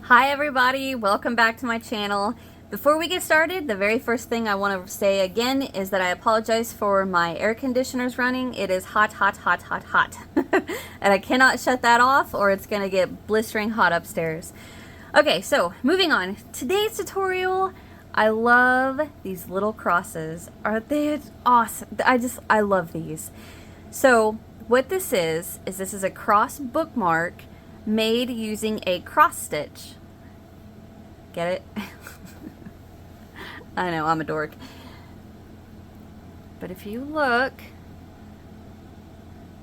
Hi everybody, welcome back to my channel. Before we get started, the very first thing I want to say again is that I apologize for my air conditioners running. It is hot, hot, hot, hot, hot. And I cannot shut that off or it's going to get blistering hot upstairs. Okay, so moving on. Today's tutorial, I love these little crosses. Aren't they awesome? I love these. So what this is this is a cross bookmark made using a cross stitch. Get it? I know, I'm a dork. But if you look,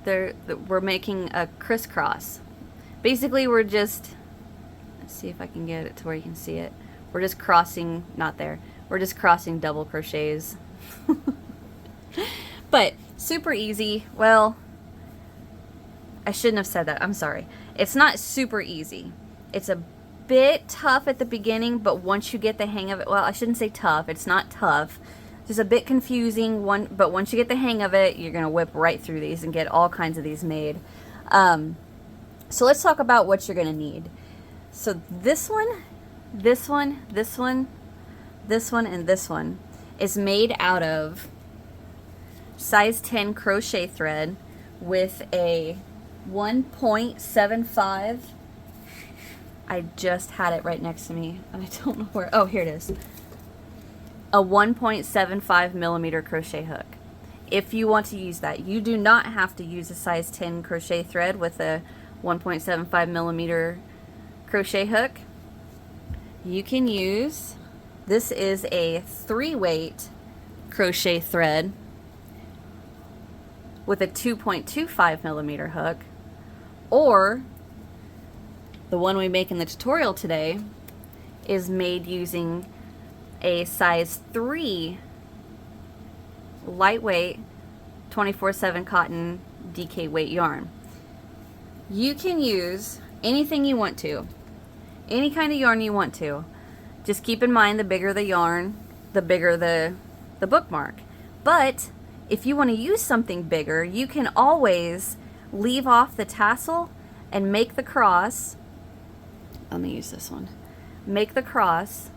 we're making a crisscross. Basically, let's see if I can get it to where you can see it. We're just crossing, not there. We're just crossing double crochets. But super easy. Well, I shouldn't have said that. I'm sorry. It's not super easy. It's a bit tough at the beginning, but once you get the hang of it, well, I shouldn't say tough. It's not tough. Just a bit confusing, but once you get the hang of it, you're going to whip right through these and get all kinds of these made. So let's talk about what you're going to need. So this one, this one, this one, this one, and this one is made out of size 10 crochet thread with a 1.75. I just had it right next to me and I don't know where. Oh, here it is. A 1.75 millimeter crochet hook. If you want to use that, you do not have to use a size 10 crochet thread with a 1.75 millimeter crochet hook. You can use, this is a 3-weight crochet thread with a 2.25 millimeter hook, or the one we make in the tutorial today is made using a size 3 lightweight 24/7 cotton DK weight yarn. You can use anything you want to, any kind of yarn you want to. Just keep in mind, the bigger the yarn, the bigger the bookmark. But if you want to use something bigger, you can always leave off the tassel and make the cross. Let me use this one. Make the cross,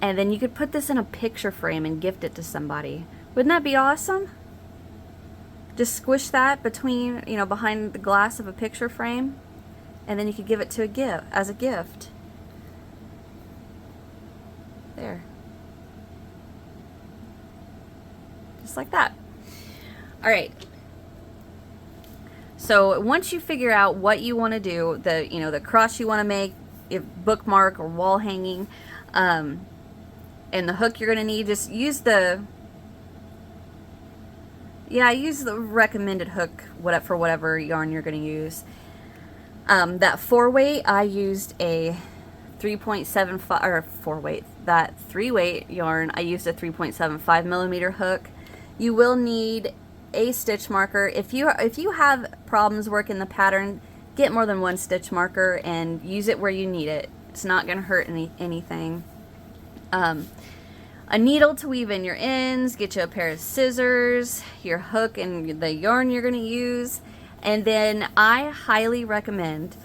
and then you could put this in a picture frame and gift it to somebody. Wouldn't that be awesome? Just squish that between, behind the glass of a picture frame, and then you could give it to as a gift. There. Just like that. All right. So once you figure out what you want to do, the cross you want to make, if bookmark or wall hanging, and the hook you're going to need, just use the recommended hook for whatever yarn you're going to use. That 4-weight, I used a 3.75, or 4-weight, that 3-weight yarn, I used a 3.75 millimeter hook. You will need a stitch marker. If you have problems working the pattern, get more than one stitch marker and use it where you need it. It's not going to hurt anything. A needle to weave in your ends, get you a pair of scissors, your hook and the yarn you're going to use, and then I highly recommend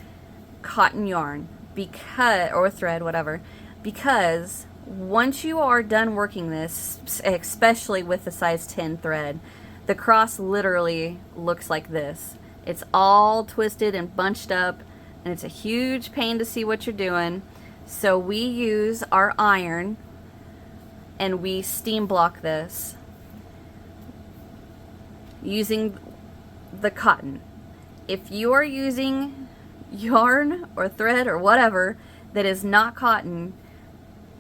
cotton yarn, or thread, whatever, because once you are done working this, especially with the size 10 thread, the cross literally looks like this. It's all twisted and bunched up, and it's a huge pain to see what you're doing. So we use our iron and we steam block this using the cotton. If you are using yarn or thread or whatever that is not cotton,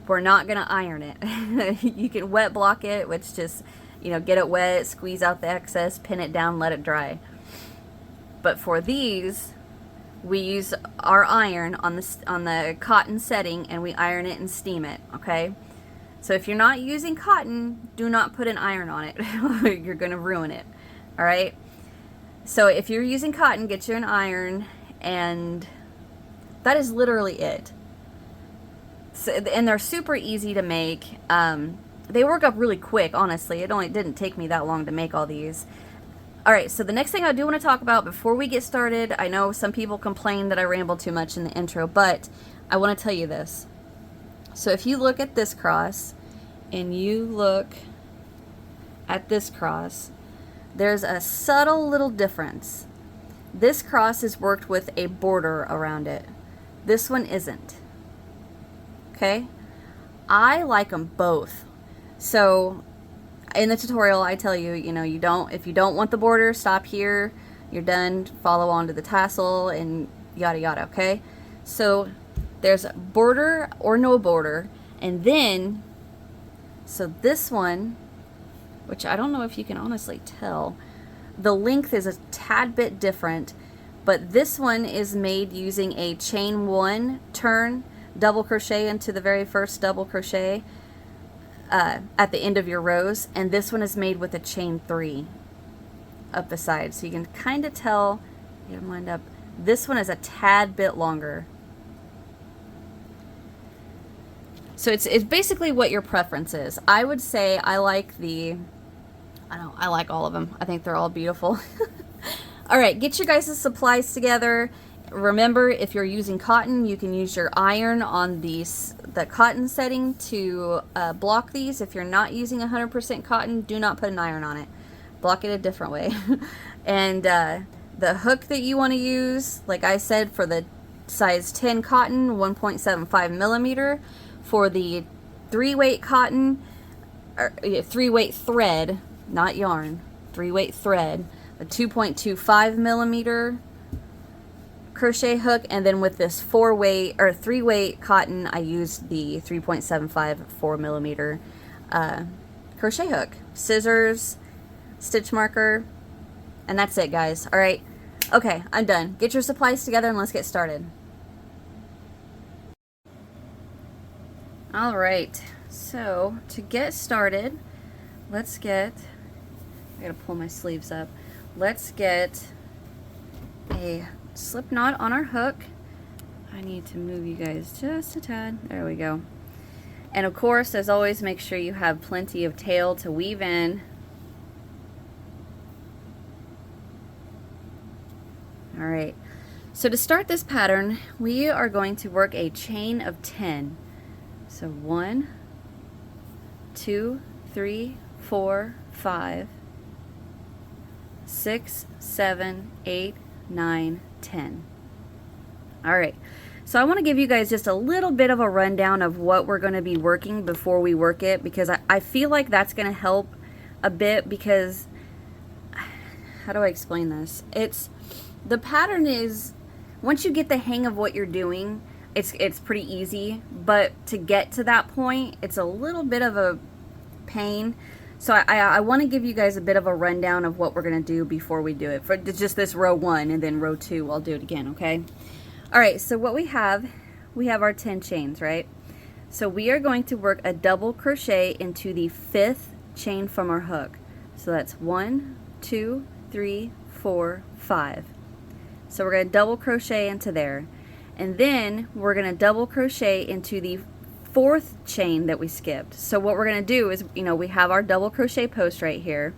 we're not going to iron it. You can wet block it, which just, get it wet, squeeze out the excess, pin it down, let it dry. But for these, we use our iron on the cotton setting, and we iron it and steam it, okay? So if you're not using cotton, do not put an iron on it. You're going to ruin it, all right? So if you're using cotton, get you an iron, and that is literally it. So, and they're super easy to make. They work up really quick, honestly. It didn't take me that long to make all these. Alright, so the next thing I do want to talk about before we get started, I know some people complain that I ramble too much in the intro, but I want to tell you this. So if you look at this cross, and you look at this cross, there's a subtle little difference. This cross is worked with a border around it. This one isn't. Okay? I like them both. So in the tutorial, I tell you, if you don't want the border, stop here. You're done. Follow on to the tassel and yada yada, okay? So there's border or no border. And then, so this one, which I don't know if you can honestly tell, the length is a tad bit different, but this one is made using a chain 1 turn, double crochet into the very first double crochet at the end of your rows, and this one is made with a chain 3 up the side, so you can kind of tell. Get them lined up. This one is a tad bit longer, so it's basically what your preference is. I would say I like I like all of them. I think they're all beautiful. All right, get your guys' supplies together. Remember, if you're using cotton, you can use your iron on the cotton setting to block these. If you're not using 100% cotton, do not put an iron on it. Block it a different way. And the hook that you want to use, like I said, for the size 10 cotton, 1.75 millimeter. For the 3-weight cotton, or 3-weight thread, not yarn, 3-weight thread, a 2.25 millimeter crochet hook, and then with this 4-weight or 3-weight cotton, I used the 3.75 4 millimeter crochet hook, scissors, stitch marker, and that's it, guys. All right, okay, I'm done. Get your supplies together and let's get started. All right, so to get started, I gotta pull my sleeves up. Let's get a slip knot on our hook. I need to move you guys just a tad. There we go. And of course, as always, make sure you have plenty of tail to weave in. All right, so to start this pattern, we are going to work a chain of 10. So 1, 2, 3, 4, 5, 6, 7, 8, 9, 10. All right, so I want to give you guys just a little bit of a rundown of what we're going to be working before we work it, because I feel like that's going to help a bit, because how do I explain this? The pattern is, once you get the hang of what you're doing, it's pretty easy, but to get to that point, it's a little bit of a pain. So I want to give you guys a bit of a rundown of what we're going to do before we do it. For just this row 1, and then row 2, I'll do it again, okay? All right, so what we have our 10 chains, right? So we are going to work a double crochet into the 5th chain from our hook. So that's 1, 2, 3, 4, 5. So we're going to double crochet into there. And then we're going to double crochet into the 4th chain that we skipped. So what we're going to do is, we have our double crochet post right here.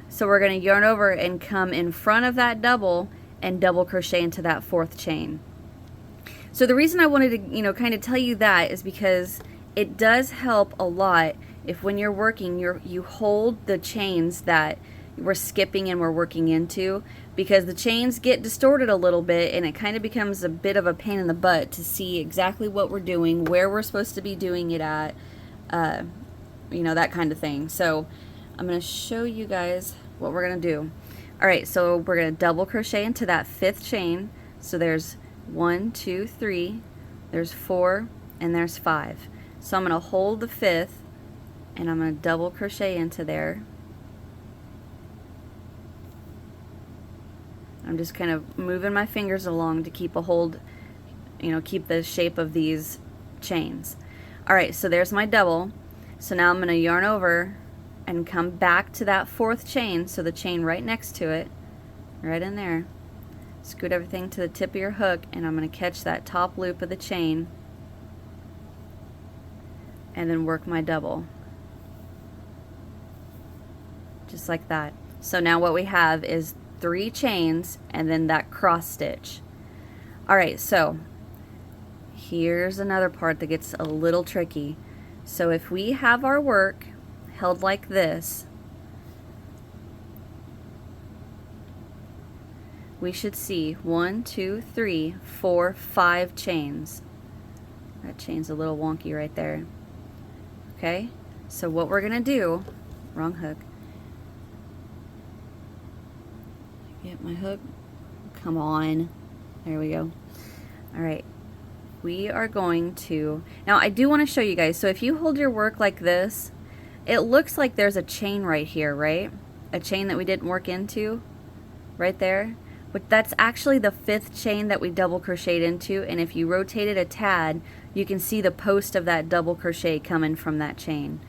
So we're going to yarn over and come in front of that double and double crochet into that 4th chain. So the reason I wanted to, kind of tell you that is because it does help a lot if when you're working, you hold the chains that we're skipping and we're working into, because the chains get distorted a little bit and it kind of becomes a bit of a pain in the butt to see exactly what we're doing, where we're supposed to be doing it at, that kind of thing. So I'm going to show you guys what we're going to do. All right, so we're going to double crochet into that 5th chain. So there's 1, 2, 3, there's 4, and there's 5. So I'm going to hold the 5th and I'm going to double crochet into there. I'm just kind of moving my fingers along to keep a hold, keep the shape of these chains. All right, so there's my double. So now I'm going to yarn over and come back to that 4th chain, so the chain right next to it, right in there. Scoot everything to the tip of your hook, and I'm going to catch that top loop of the chain and then work my double. Just like that. So now what we have is 3 chains and then that cross stitch. Alright, so here's another part that gets a little tricky. So if we have our work held like this, we should see 1, 2, 3, 4, 5 chains. That chain's a little wonky right there. Okay, so what we're gonna do, wrong hook. Get my hook. Come on. There we go. Alright. We are going to... Now, I do want to show you guys. So if you hold your work like this, it looks like there's a chain right here, right? A chain that we didn't work into. Right there. But that's actually the 5th chain that we double crocheted into. And if you rotate it a tad, you can see the post of that double crochet coming from that chain.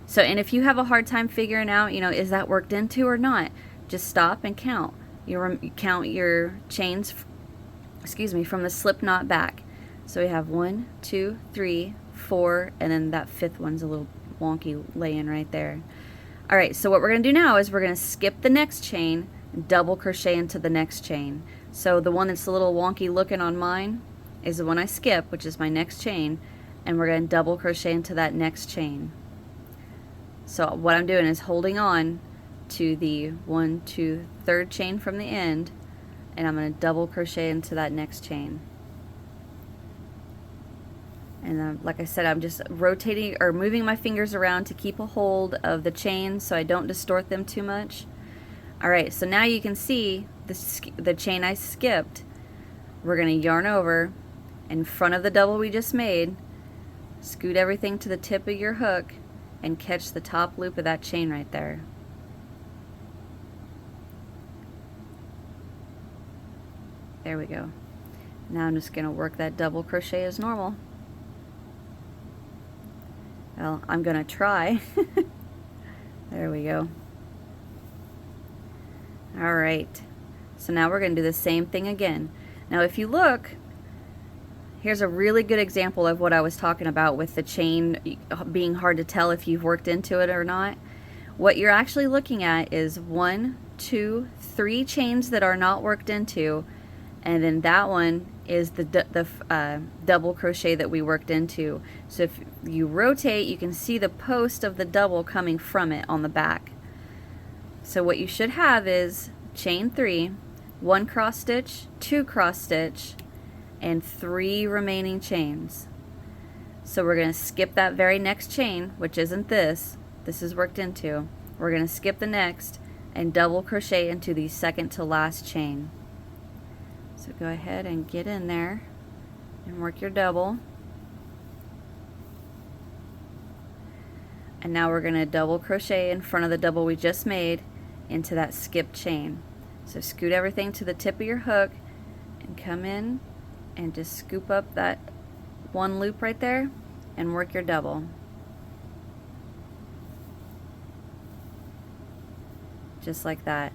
So, and if you have a hard time figuring out, you know, is that worked into or not, just stop and count. You count your chains, excuse me, from the slip knot back. So we have 1, 2, 3, 4, and then that 5th one's a little wonky laying right there. Alright, so what we're going to do now is we're going to skip the next chain and double crochet into the next chain. So the one that's a little wonky looking on mine is the one I skip, which is my next chain, and we're going to double crochet into that next chain. So what I'm doing is holding on to the 1, 2, 3rd chain from the end, and I'm going to double crochet into that next chain. And like I said, I'm just rotating or moving my fingers around to keep a hold of the chain so I don't distort them too much. Alright, so now you can see the chain I skipped. We're going to yarn over in front of the double we just made, scoot everything to the tip of your hook, and catch the top loop of that chain right there. There we go. Now I'm just going to work that double crochet as normal. Well, I'm going to try. There we go. Alright, so now we're going to do the same thing again. Now if you look, here's a really good example of what I was talking about with the chain being hard to tell if you've worked into it or not. What you're actually looking at is 1, 2, 3 chains that are not worked into, and then that one is the double crochet that we worked into. So if you rotate, you can see the post of the double coming from it on the back. So what you should have is chain 3, 1 cross stitch, 2 cross stitch, and 3 remaining chains. So we're going to skip that very next chain, which isn't this. This is worked into. We're going to skip the next and double crochet into the second to last chain. So go ahead and get in there and work your double. And now we're going to double crochet in front of the double we just made into that skipped chain. So scoot everything to the tip of your hook and come in and just scoop up that one loop right there and work your double. Just like that.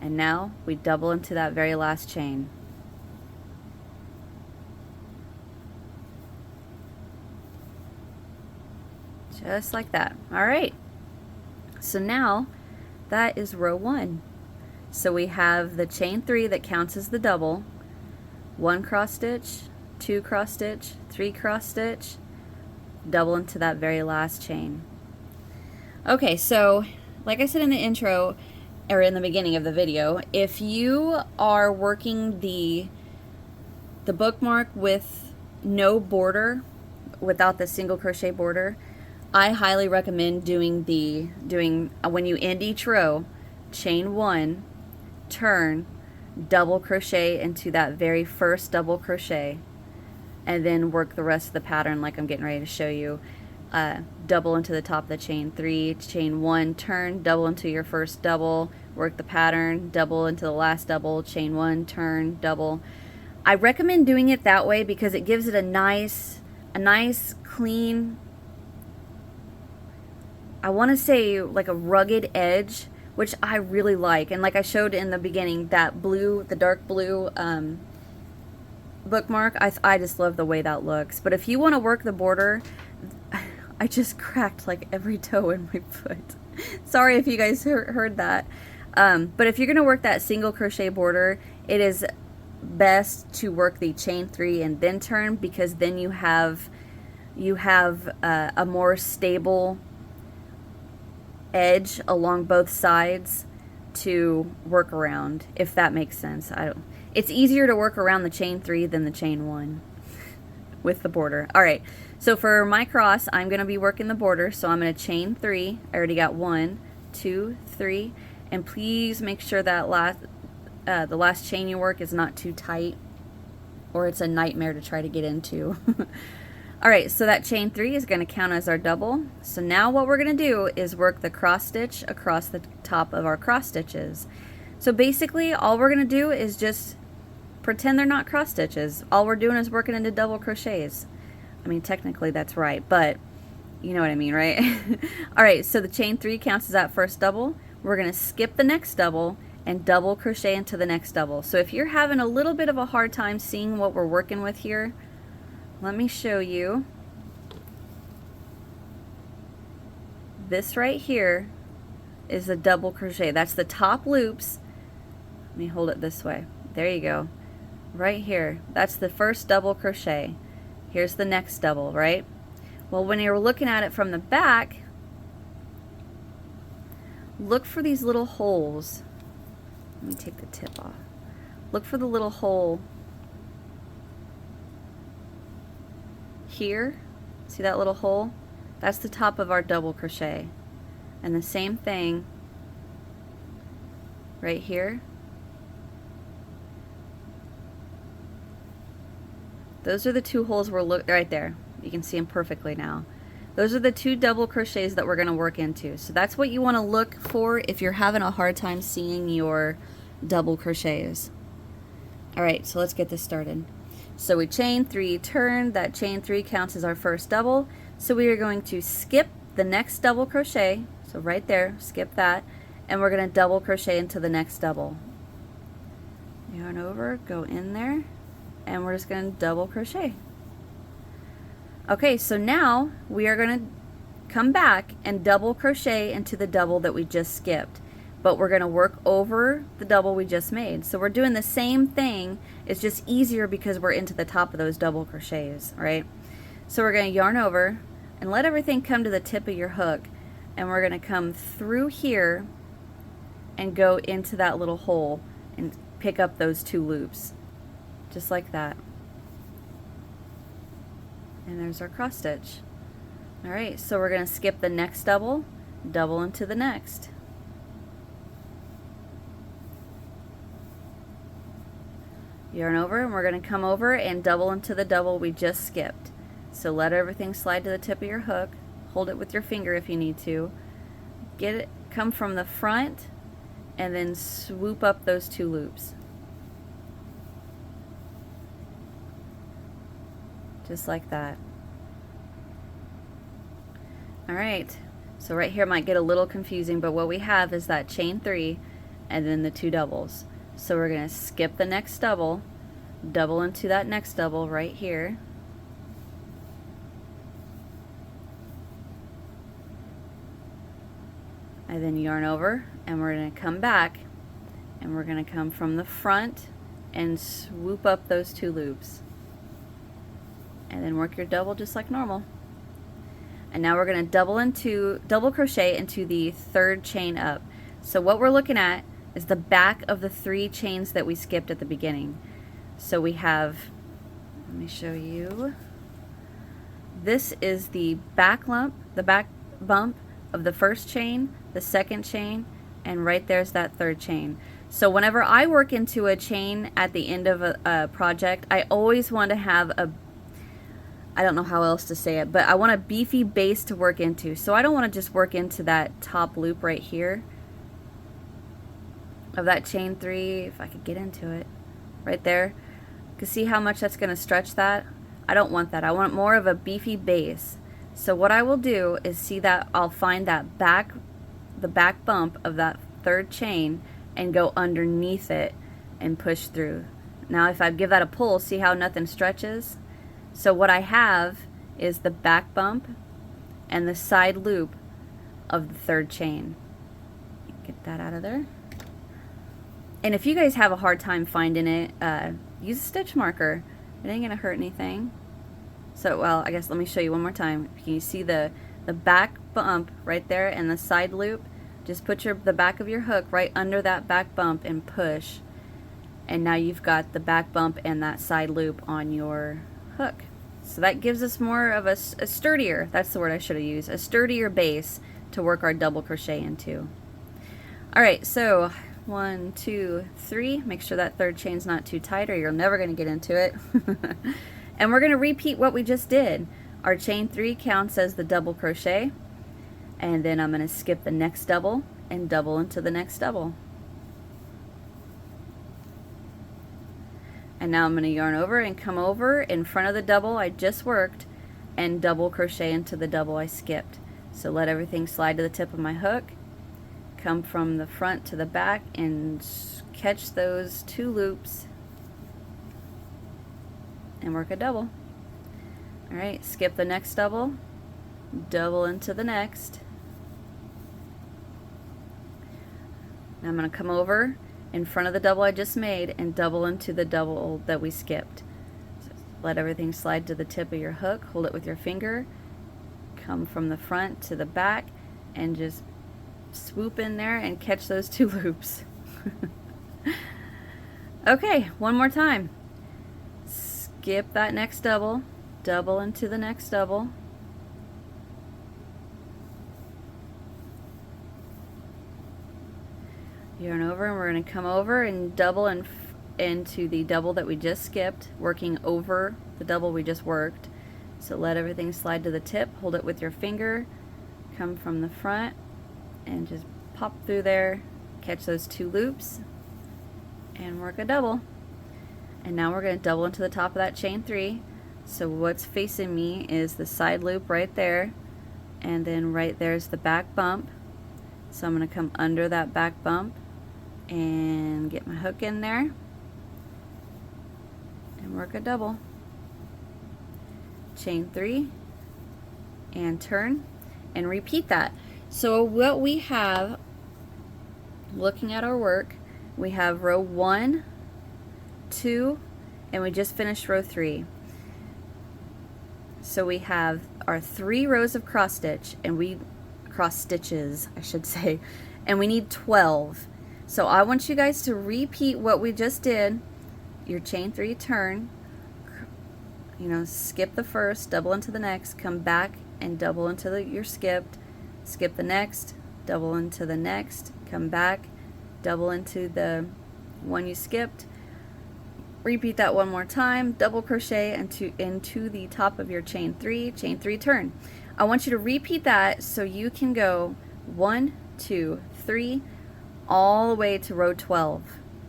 And now we double into that very last chain. Just like that. Alright, so now that is row 1. So we have the chain 3 that counts as the double, 1 cross stitch, 2 cross stitch, 3 cross stitch, double into that very last chain. Okay, so like I said in the intro, or in the beginning of the video, if you are working the bookmark with no border, without the single crochet border, I highly recommend doing when you end each row, chain 1, turn, double crochet into that very first double crochet, and then work the rest of the pattern like I'm getting ready to show you. Double into the top of the chain 3, chain 1, turn, double into your first double, work the pattern, double into the last double, chain 1, turn, double. I recommend doing it that way because it gives it a nice clean, I want to say like a rugged edge, which I really like. And like I showed in the beginning, that blue, the dark blue bookmark, I just love the way that looks. But if you want to work the border, I just cracked like every toe in my foot. Sorry if you guys heard that. But if you're going to work that single crochet border, it is best to work the chain 3 and then turn, because then you have a more stable edge along both sides to work around, if that makes sense. It's easier to work around the chain 3 than the chain 1 with the border. Alright, so for my cross, I'm going to be working the border, so I'm going to chain 3. I already got 1, 2, 3, and please make sure that the last chain you work is not too tight, or it's a nightmare to try to get into. Alright, so that chain 3 is going to count as our double. So now what we're going to do is work the cross stitch across the top of our cross stitches. So basically all we're going to do is just pretend they're not cross stitches. All we're doing is working into double crochets. I mean, technically that's right, but you know what I mean, right? Alright, so the chain 3 counts as that first double. We're going to skip the next double and double crochet into the next double. So if you're having a little bit of a hard time seeing what we're working with here, let me show you. This right here is a double crochet. That's the top loops. Let me hold it this way. There you go. Right here. That's the first double crochet. Here's the next double, right? Well, when you're looking at it from the back, look for these little holes. Let me take the tip off. Look for the little hole here. See that little hole? That's the top of our double crochet. And the same thing right here. Those are the two holes we're looking right there. You can see them perfectly now. Those are the two double crochets that we're going to work into. So that's what you want to look for if you're having a hard time seeing your double crochets. Alright, so let's get this started. So we chain 3, turn, that chain 3 counts as our first double. So we are going to skip the next double crochet, so right there, skip that, and we're going to double crochet into the next double. Yarn over, go in there, and we're just going to double crochet. Okay, so now we are going to come back and double crochet into the double that we just skipped. But we're going to work over the double we just made. So we're doing the same thing. It's just easier because we're into the top of those double crochets, right? So we're going to yarn over and let everything come to the tip of your hook. And we're going to come through here and go into that little hole and pick up those 2 loops. Just like that. And there's our cross stitch. Alright, so we're going to skip the next double, double into the next. Yarn over, and we're going to come over and double into the double we just skipped. So let everything slide to the tip of your hook. Hold it with your finger if you need to. Get it, come from the front and then swoop up those 2 loops. Just like that. Alright, so right here might get a little confusing, but what we have is that chain 3 and then the 2 doubles. So we're going to skip the next double, double into that next double right here. And then yarn over, and we're going to come back, and we're going to come from the front and swoop up those 2 loops. And then work your double just like normal. And now we're going to double crochet into the 3rd chain up. So what we're looking at is the back of the 3 chains that we skipped at the beginning. So we have, let me show you. This is the back lump, the back bump of the 1st chain, the 2nd chain, and right there's that 3rd chain. So whenever I work into a chain at the end of a project, I always want to have a, I don't know how else to say it, but I want a beefy base to work into. So I don't want to just work into that top loop right here of that chain 3, if I could get into it, right there. You can see how much that's going to stretch that? I don't want that. I want more of a beefy base. So what I will do is see that I'll find that the back bump of that 3rd chain and go underneath it and push through. Now if I give that a pull, see how nothing stretches? So what I have is the back bump and the side loop of the 3rd chain. Get that out of there. And if you guys have a hard time finding it, use a stitch marker. It ain't gonna hurt anything. So, well, I guess let me show you one more time. Can you see the back bump right there and the side loop? Just put the back of your hook right under that back bump and push. And now you've got the back bump and that side loop on your hook. So that gives us more of a sturdier, that's the word I should have used, a sturdier base to work our double crochet into. Alright, so 1, 2, 3, make sure that third chain's not too tight or you're never going to get into it. And we're going to repeat what we just did. Our chain 3 counts as the double crochet, and then I'm going to skip the next double and double into the next double. And now I'm going to yarn over and come over in front of the double I just worked and double crochet into the double I skipped. So let everything slide to the tip of my hook, come from the front to the back and catch those 2 loops and work a double. Alright, skip the next double, double into the next. Now I'm going to come over in front of the double I just made and double into the double that we skipped. So let everything slide to the tip of your hook, hold it with your finger, come from the front to the back and just swoop in there and catch those 2 loops. Okay, one more time. Skip that next double, double into the next double. Yarn over and we're going to come over and double into the double that we just skipped, working over the double we just worked. So let everything slide to the tip, hold it with your finger, come from the front and just pop through there, catch those 2 loops and work a double. And now we're going to double into the top of that chain 3. So what's facing me is the side loop right there, and then right there's the back bump. So I'm going to come under that back bump and get my hook in there and work a double. Chain 3 and turn and repeat that. So what we have, looking at our work, we have row 1, 2, and we just finished row 3. So we have our 3 rows of cross stitch, and cross stitches I should say, and we need 12. So I want you guys to repeat what we just did. Your chain 3, turn, you know, skip the first, double into the next, come back and double into your skipped, skip the next, double into the next, come back, double into the one you skipped. Repeat that one more time, double crochet into the top of your chain 3, turn. I want you to repeat that so you can go 1, 2, 3 all the way to row 12.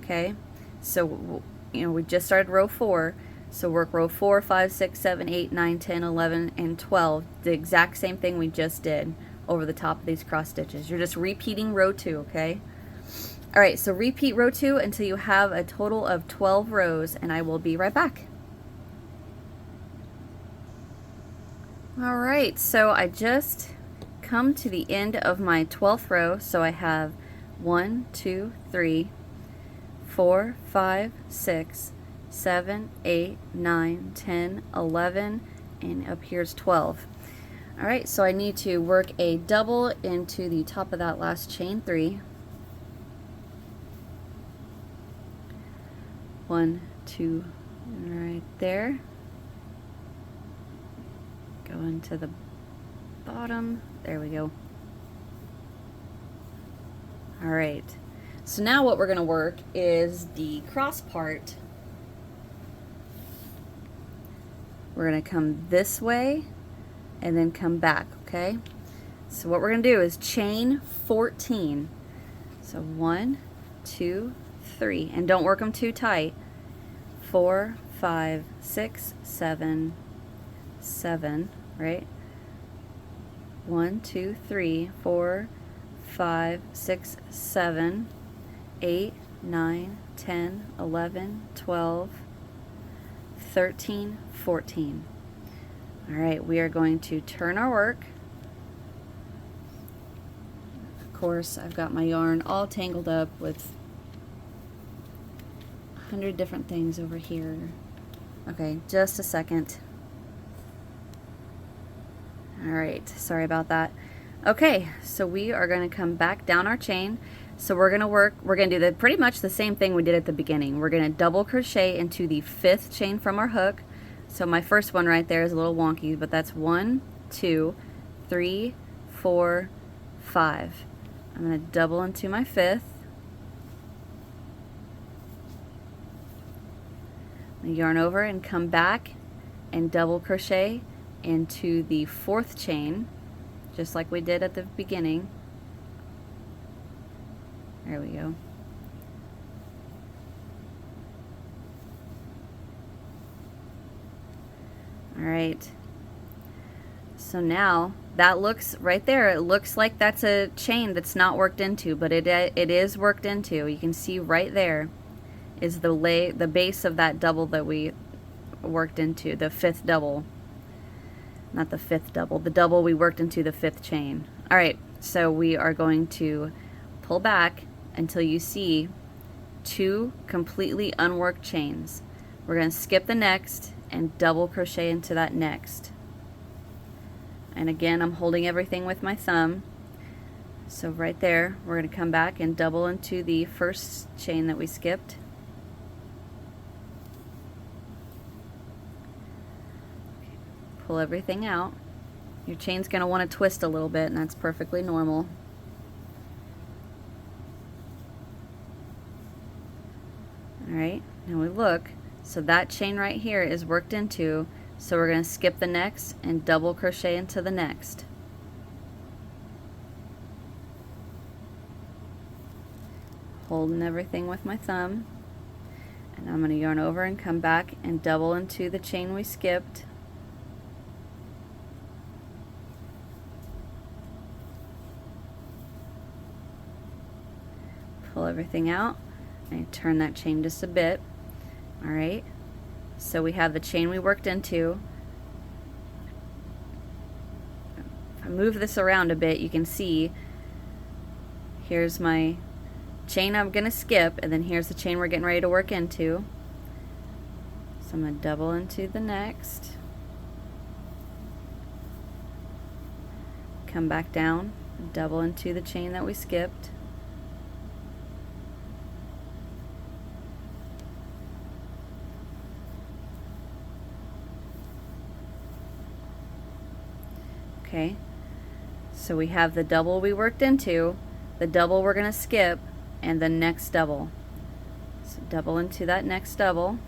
Okay, so you know we just started row 4, so work row 4, 5, 6, 7, 8, 9, 10, 11, and 12, the exact same thing we just did over the top of these cross stitches. You're just repeating row 2. Okay, alright, so repeat row 2 until you have a total of 12 rows, and I will be right back. Alright, so I just come to the end of my 12th row, so I have 1, 2, 3, 4, 5, 6, 7, 8, 9, 10, 11, and up here's 12. Alright, so I need to work a double into the top of that last chain 3. 1, 2, right there. Go into the bottom. There we go. Alright, so now what we're going to work is the cross part. We're going to come this way and then come back, okay? So what we're going to do is chain 14. So 1, 2, 3, and don't work them too tight. 4, 5, 6, 7, 7, right? 1, 2, 3, 4, 5, 6, 7, 8, 9, 10, 11, 12, 13, 14. Alright, we are going to turn our work. Of course, I've got my yarn all tangled up with 100 different things over here. Okay, just a second. Alright, sorry about that. Okay, so we are going to come back down our chain. So we're going to do pretty much the same thing we did at the beginning. We're going to double crochet into the 5th chain from our hook. So my first one right there is a little wonky, but that's 1, 2, 3, 4, 5. I'm going to double into my 5th. Yarn over and come back and double crochet into the 4th chain, just like we did at the beginning. There we go. Alright, so now that looks right there, it looks like that's a chain that's not worked into, but it is worked into. You can see right there is the base of that double that we worked into, the 5th double. Not the 5th double, the double we worked into the 5th chain. Alright, so we are going to pull back until you see 2 completely unworked chains. We're going to skip the next and double crochet into that next. And again, I'm holding everything with my thumb. So right there, we're going to come back and double into the first chain that we skipped. Pull everything out. Your chain's going to want to twist a little bit, and that's perfectly normal. Alright, now we look. So that chain right here is worked into, so we're going to skip the next and double crochet into the next. Holding everything with my thumb. And I'm going to yarn over and come back and double into the chain we skipped. Pull everything out and turn that chain just a bit. Alright, so we have the chain we worked into. If I move this around a bit, you can see here's my chain I'm going to skip, and then here's the chain we're getting ready to work into. So I'm going to double into the next, come back down, double into the chain that we skipped. Okay, so we have the double we worked into, the double we're going to skip, and the next double. So double into that next double.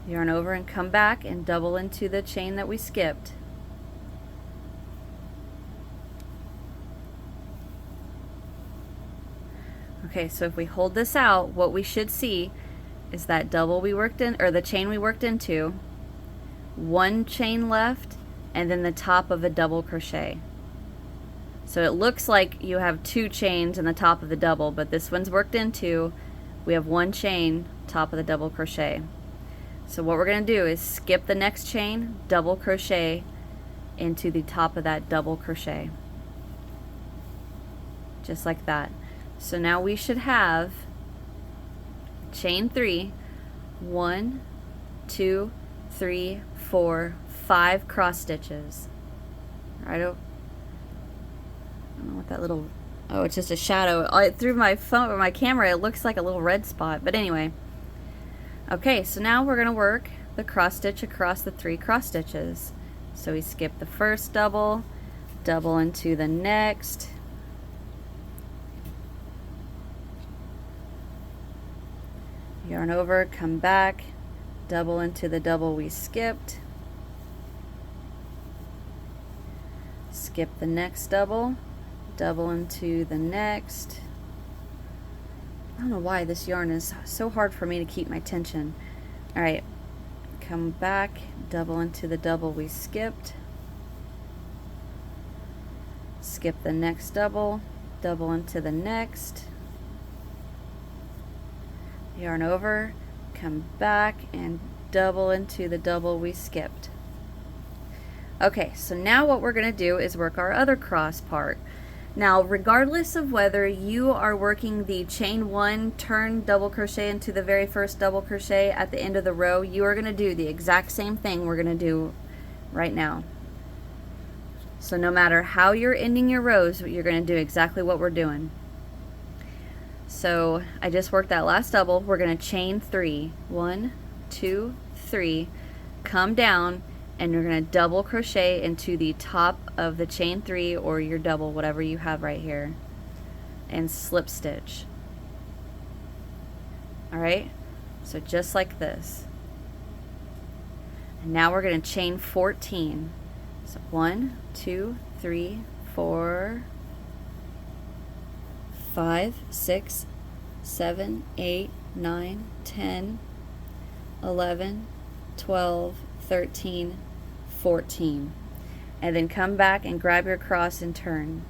Yarn over and come back and double into the chain that we skipped. Okay, so if we hold this out, what we should see is that double we worked in, or the chain we worked into, 1 chain left, and then the top of a double crochet. So it looks like you have 2 chains in the top of the double, but this one's worked into. We have 1 chain, top of the double crochet. So what we're going to do is skip the next chain, double crochet into the top of that double crochet. Just like that. So now we should have chain 3, 1, 2, 3, 4, 5 cross stitches. I don't know what that little, oh, it's just a shadow. Through my phone or my camera, it looks like a little red spot, but anyway. Okay, so now we're going to work the cross stitch across the 3 cross stitches. So we skip the first double, double into the next, yarn over, come back, double into the double we skipped, skip the next double, double into the next. I don't know why this yarn is so hard for me to keep my tension. Alright, come back, double into the double we skipped, skip the next double, double into the next, yarn over, come back, and double into the double we skipped. Okay, so now what we're going to do is work our other cross part. Now, regardless of whether you are working the chain 1, turn double crochet into the very first double crochet at the end of the row, you are going to do the exact same thing we're going to do right now. So no matter how you're ending your rows, you're going to do exactly what we're doing. So I just worked that last double. We're going to chain 3. 1, 2, 3. Come down, and you're going to double crochet into the top of the chain 3 or your double, whatever you have right here, and slip stitch. Alright, so just like this. And now we're going to chain 14. So 1, 2, 3, 4, 5, 6, 7, 8, 9, 10, 11, 12, 13, 14. And then come back and grab your cross and turn.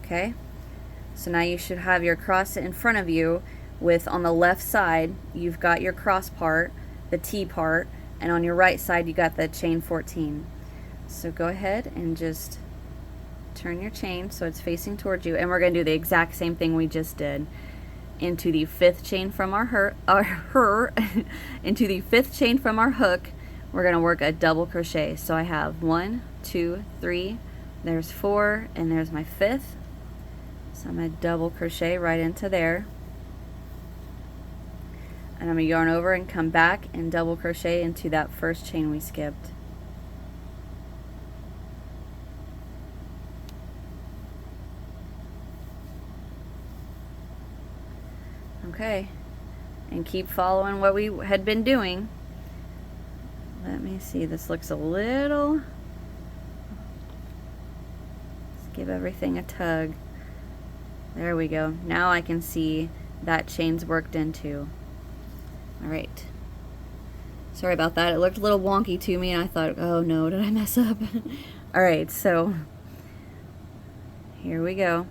Okay? So now you should have your cross in front of you with, on the left side, you've got your cross part, the T part, and on your right side you got the chain 14. So go ahead and just turn your chain so it's facing towards you, and we're going to do the exact same thing we just did. Into the 5th chain from our into the 5th chain from our hook, we're going to work a double crochet. So I have 1, 2, 3, there's 4, and there's my 5th. So I'm going to double crochet right into there. And I'm going to yarn over and come back and double crochet into that first chain we skipped. Okay, and keep following what we had been doing. Let me see, this looks a little, let's give everything a tug. There we go. Now I can see that chain's worked into. Alright. Sorry about that. It looked a little wonky to me and I thought, oh no, did I mess up? Alright, so here we go.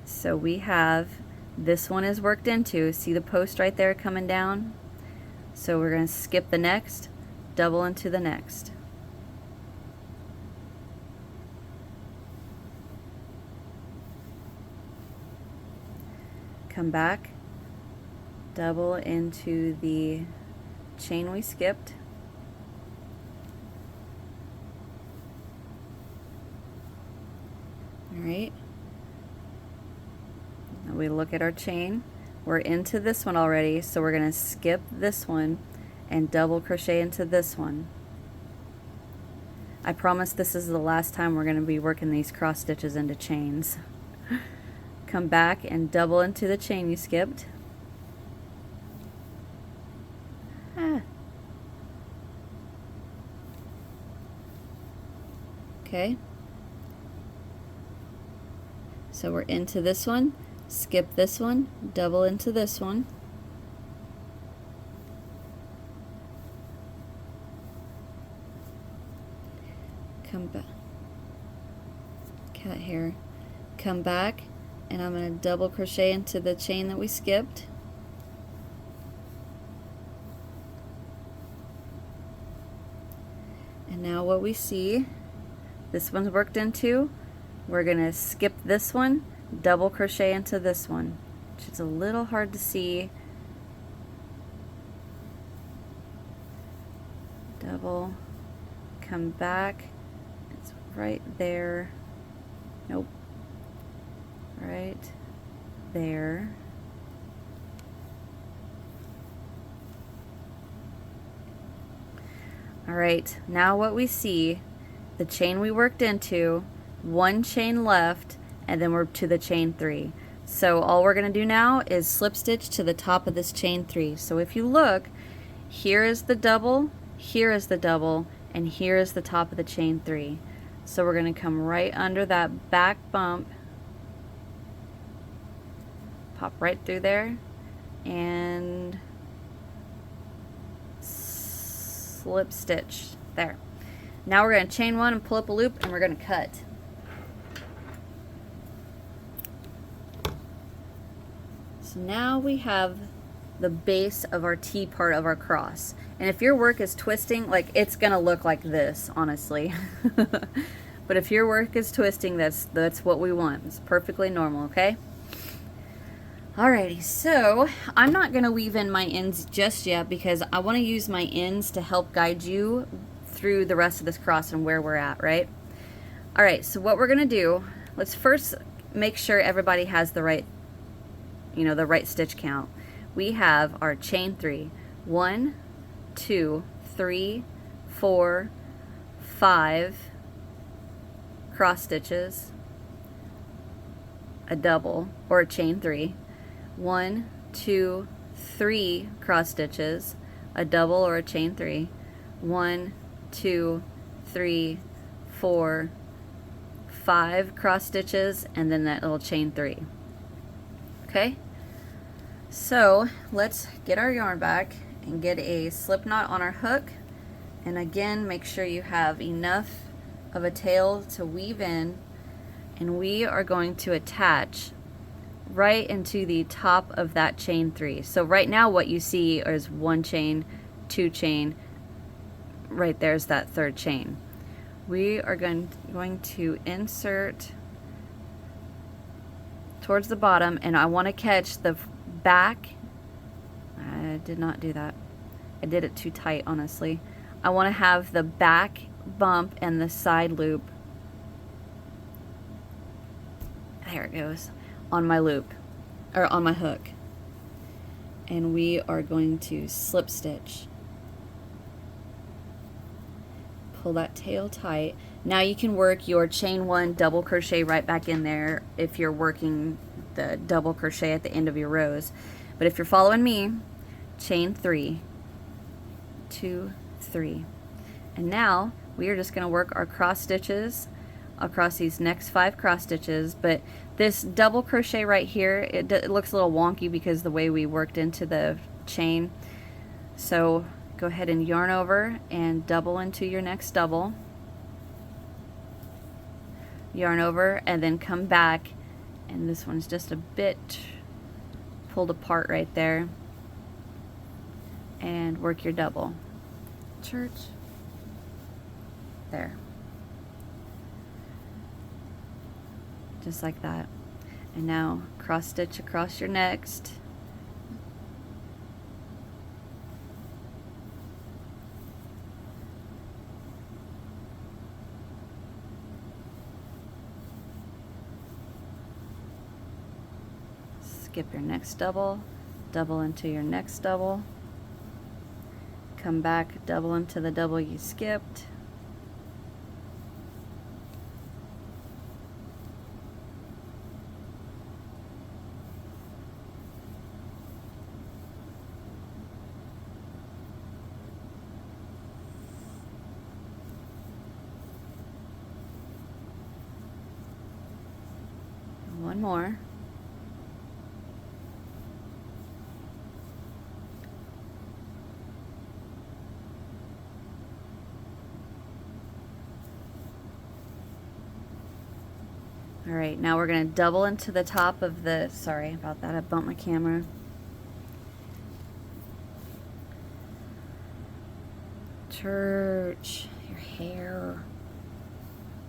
So we have, this one is worked into. See the post right there coming down? So we're going to skip the next, double into the next. Come back, double into the chain we skipped. Alright. Now we look at our chain. We're into this one already, so we're going to skip this one and double crochet into this one. I promise this is the last time we're going to be working these cross stitches into chains. Come back and double into the chain you skipped. Okay. So we're into this one, skip this one, double into this one. Come back. Cat hair. Come back, and I'm going to double crochet into the chain that we skipped. And now what we see, this one's worked into, we're going to skip this one, double crochet into this one, which is a little hard to see. Double, come back, it's right there, nope, right there. Alright, now what we see, the chain we worked into, one chain left, and then we're to the chain 3. So all we're going to do now is slip stitch to the top of this chain 3. So if you look, here is the double, here is the double, and here is the top of the chain 3. So we're going to come right under that back bump, pop right through there, and slip stitch there. Now we're going to chain 1 and pull up a loop, and we're going to cut. So now we have the base of our T part of our cross. And if your work is twisting, like, it's going to look like this, honestly. But if your work is twisting, that's what we want. It's perfectly normal, okay? Alrighty, so I'm not going to weave in my ends just yet because I want to use my ends to help guide you through the rest of this cross and where we're at, right? Alright, so what we're going to do, let's first make sure everybody has the right, the right stitch count. We have our chain 3. 1, 2, 3, 4, 5 cross stitches, a double or a chain 3. 1, 2, 3 cross stitches, a double or a chain 3. 1, 2, 3, 4, 5 cross stitches, and then that little chain 3. Okay, so let's get our yarn back and get a slip knot on our hook, and again make sure you have enough of a tail to weave in, and we are going to attach right into the top of that chain 3. So right now what you see is 1 chain, 2 chain, right there's that 3rd chain. We are going to insert towards the bottom, and I want to catch the back. I did not do that. I did it too tight, honestly. I want to have the back bump and the side loop, there it goes, on my loop, or on my hook. And we are going to slip stitch. Pull that tail tight. Now you can work your chain 1 double crochet right back in there if you're working the double crochet at the end of your rows. But if you're following me, chain 3, 2, 3. And now we are just going to work our cross stitches across these next 5 cross stitches. But this double crochet right here, it looks a little wonky because the way we worked into the chain. So go ahead and yarn over and double into your next double. Yarn over and then come back, and this one's just a bit pulled apart right there, and work your double. Church. There. Just like that. And now cross stitch across your next. Skip your next double, double into your next double, come back, double into the double you skipped, one more. Alright, now we're going to double into the top of the, sorry about that, I bumped my camera. Church, your hair.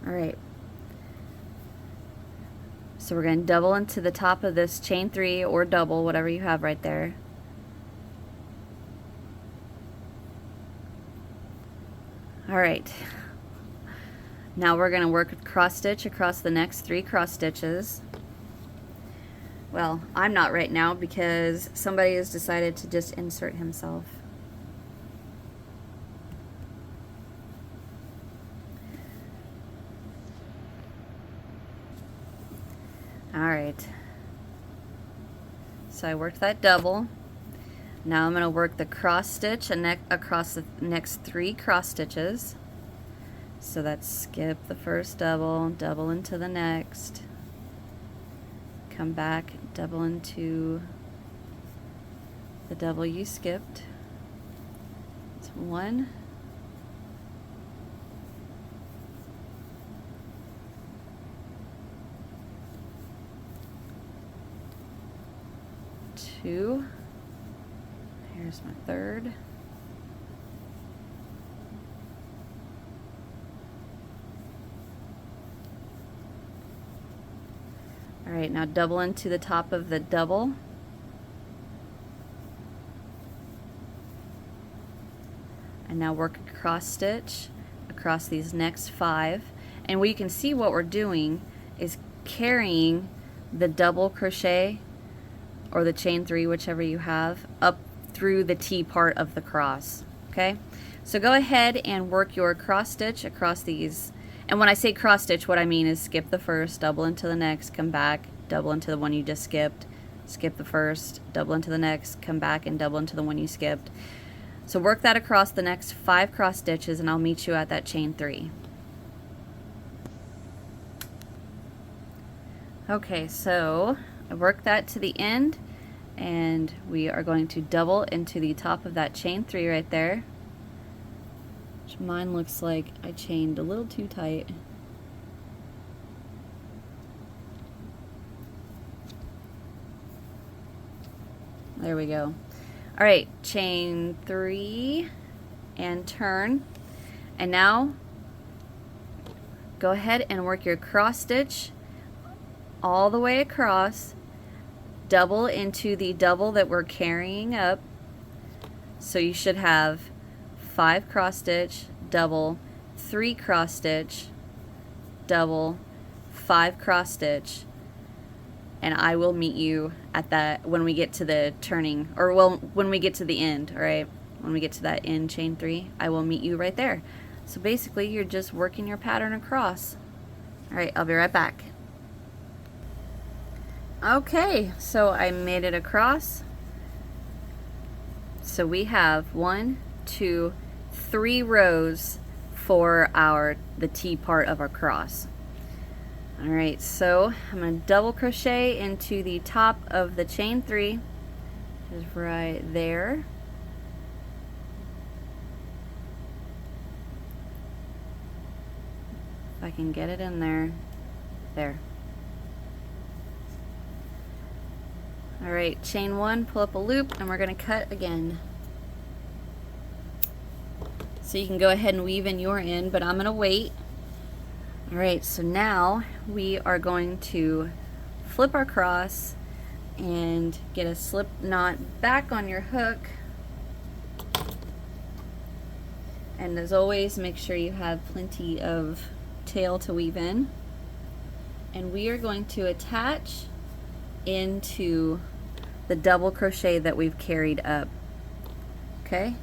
Alright. So we're going to double into the top of this chain 3 or double, whatever you have right there. Alright. Now we're going to work cross stitch across the next 3 cross stitches. Well, I'm not right now because somebody has decided to just insert himself. Alright. So I worked that double. Now I'm going to work the cross stitch and across the next 3 cross stitches. So that's skip the first double, double into the next, come back, double into the double you skipped. It's 1, 2, here's my 3rd, Alright, now double into the top of the double. And now work a cross stitch across these next 5. And you can see what we're doing is carrying the double crochet or the chain 3, whichever you have, up through the T part of the cross. Okay? So go ahead and work your cross stitch across these. And when I say cross stitch, what I mean is skip the first, double into the next, come back, double into the one you just skipped, skip the first, double into the next, come back and double into the one you skipped. So work that across the next 5 cross stitches and I'll meet you at that chain 3. Okay, so I worked that to the end and we are going to double into the top of that chain 3 right there. Which mine looks like I chained a little too tight. There we go. Alright, chain 3 and turn. And now go ahead and work your cross stitch all the way across, double into the double that we're carrying up. So you should have 5 cross stitch, double, 3 cross stitch, double, 5 cross stitch, and I will meet you at that when we get to the turning, or well, when we get to the end, all right? When we get to that end chain 3, I will meet you right there. So basically, you're just working your pattern across. All right, I'll be right back. Okay, so I made it across. So we have 1, 2, 3 rows for the T part of our cross. Alright, so I'm going to double crochet into the top of the chain 3, which is right there. If I can get it in there. There. Alright, chain 1, pull up a loop, and we're going to cut again. So you can go ahead and weave in your end, but I'm going to wait. Alright, so now we are going to flip our cross and get a slip knot back on your hook. And as always, make sure you have plenty of tail to weave in. And we are going to attach into the double crochet that we've carried up. Okay?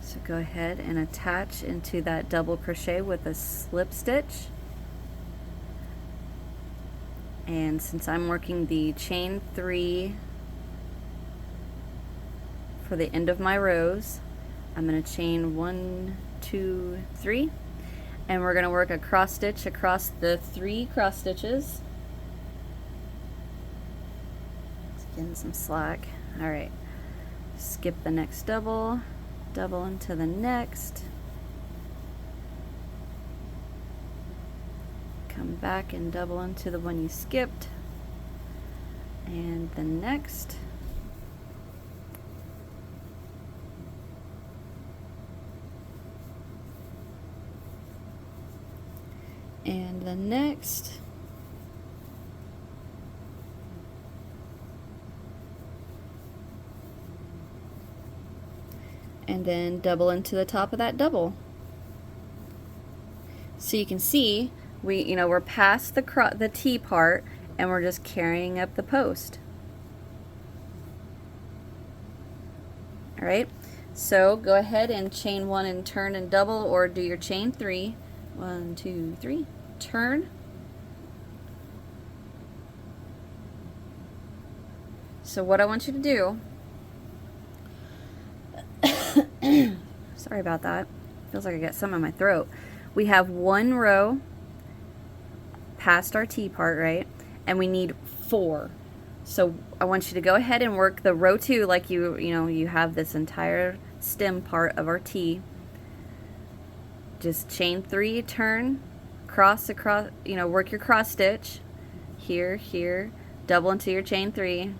So go ahead and attach into that double crochet with a slip stitch. And since I'm working the chain 3 for the end of my rows, I'm going to chain 1, 2, 3, and we're going to work a cross stitch across the 3 cross stitches. It's getting some slack. Alright, skip the next double, double into the next, come back and double into the one you skipped, and the next, and the next, and then double into the top of that double. So you can see we're past the T part and we're just carrying up the post. All right, so go ahead and chain 1 and turn and double, or do your chain 3. 1, 2, 3, turn. So what I want you to do, sorry about that, feels like I got some in my throat. We have 1 row past our T part, right? And we need 4. So I want you to go ahead and work the row 2 like you have this entire stem part of our T. Just chain 3, turn, cross across, work your cross stitch here, here, double into your chain 3,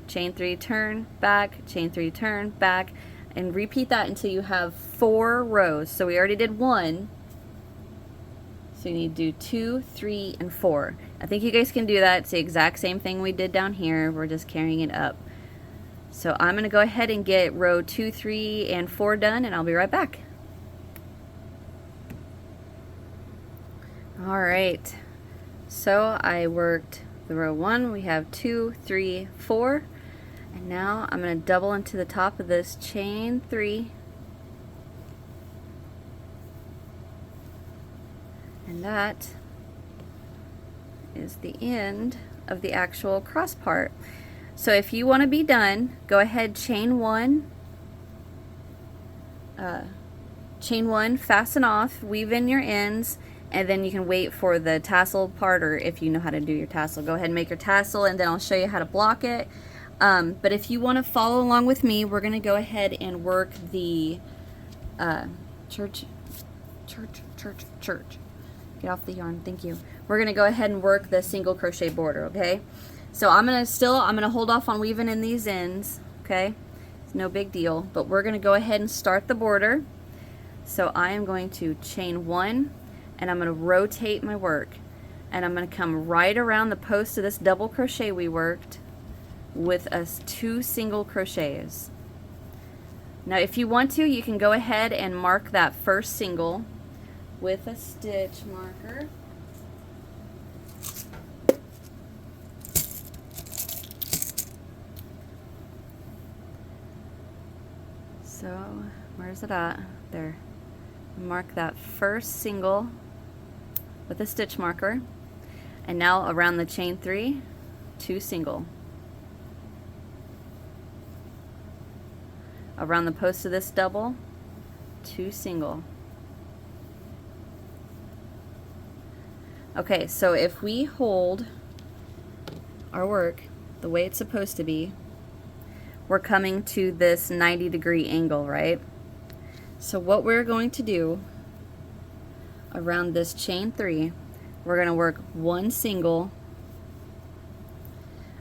turn, back, chain 3, turn, back, and repeat that until you have 4 rows. So we already did 1. So you need to do 2, 3, and 4. I think you guys can do that. It's the exact same thing we did down here. We're just carrying it up. So I'm going to go ahead and get row 2, 3, and 4 done, and I'll be right back. Alright, so I worked the row 1. We have 2, 3, 4. And now I'm going to double into the top of this chain 3. And that is the end of the actual cross part. So if you want to be done, go ahead, chain 1, fasten off, weave in your ends, and then you can wait for the tassel part, or if you know how to do your tassel, go ahead and make your tassel, and then I'll show you how to block it. But if you want to follow along with me, we're going to go ahead and work the church. Get off the yarn, thank you. We're going to go ahead and work the single crochet border, okay? So I'm going to hold off on weaving in these ends, okay? It's no big deal, but we're going to go ahead and start the border. So I am going to chain 1, and I'm going to rotate my work, and I'm going to come right around the post of this double crochet we worked with us 2 single crochets. Now if you want to, you can go ahead and mark that first single with a stitch marker. So where's it at? There. Mark that first single with a stitch marker, and now around the chain 3, 2 single. Around the post of this double, 2 single. Okay, so if we hold our work the way it's supposed to be, we're coming to this 90-degree angle, right? So what we're going to do around this chain 3, we're going to work 1 single,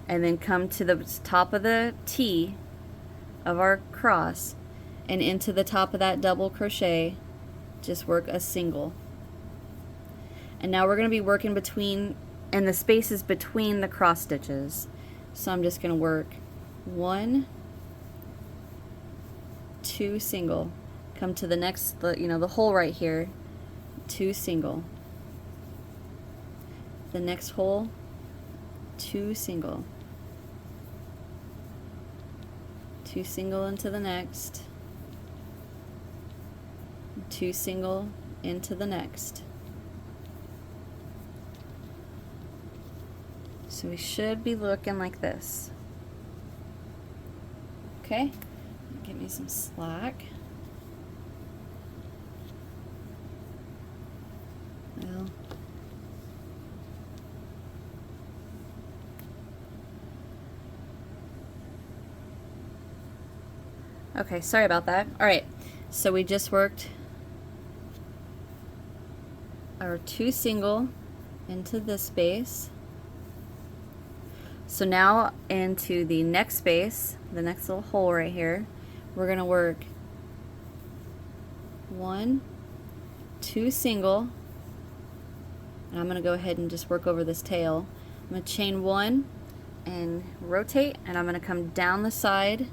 and then come to the top of the T of our cross, and into the top of that double crochet, just work a single. And now we're going to be working between, and the spaces between the cross stitches. So I'm just going to work 1, 2 single, come to the next, the hole right here, 2 single, the next hole, 2 single, 2 single into the next, 2 single into the next. So we should be looking like this. Okay, give me some slack. Well, okay, sorry about that. Alright, so we just worked our 2 single into this space. So now into the next space, the next little hole right here, we're going to work 1, 2 single, and I'm going to go ahead and just work over this tail. I'm going to chain 1 and rotate, and I'm going to come down the side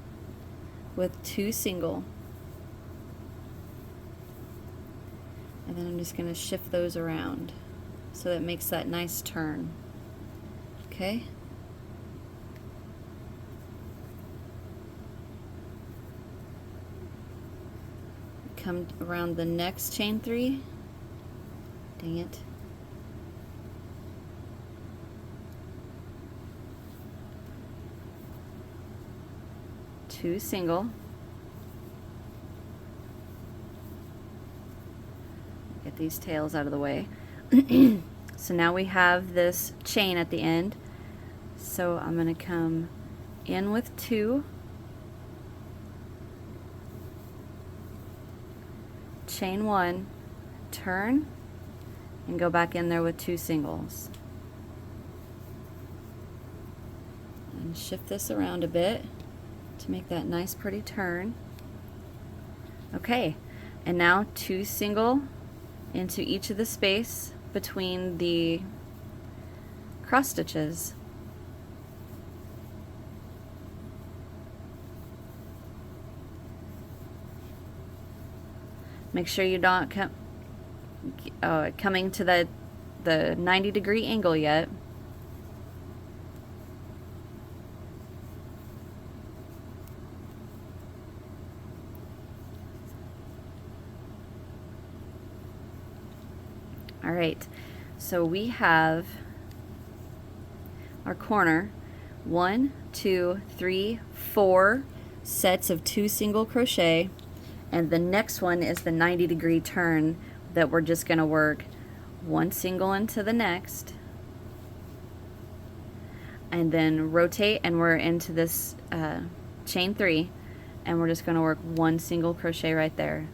with 2 single. And then I'm just going to shift those around so that it makes that nice turn. Okay? Come around the next chain 3. Dang it. Two single. Get these tails out of the way. So now we have this chain at the end. So I'm going to come in with 2. Chain 1, turn, and go back in there with 2 singles. And shift this around a bit to make that nice pretty turn. Okay, and now 2 single into each of the space between the cross stitches. Make sure you're not coming to the 90-degree angle yet. All right, so we have our corner, 1, 2, 3, 4 sets of 2 single crochet, and the next one is the 90-degree turn that we're just going to work 1 single into the next, and then rotate, and we're into this chain 3, and we're just going to work 1 single crochet right there.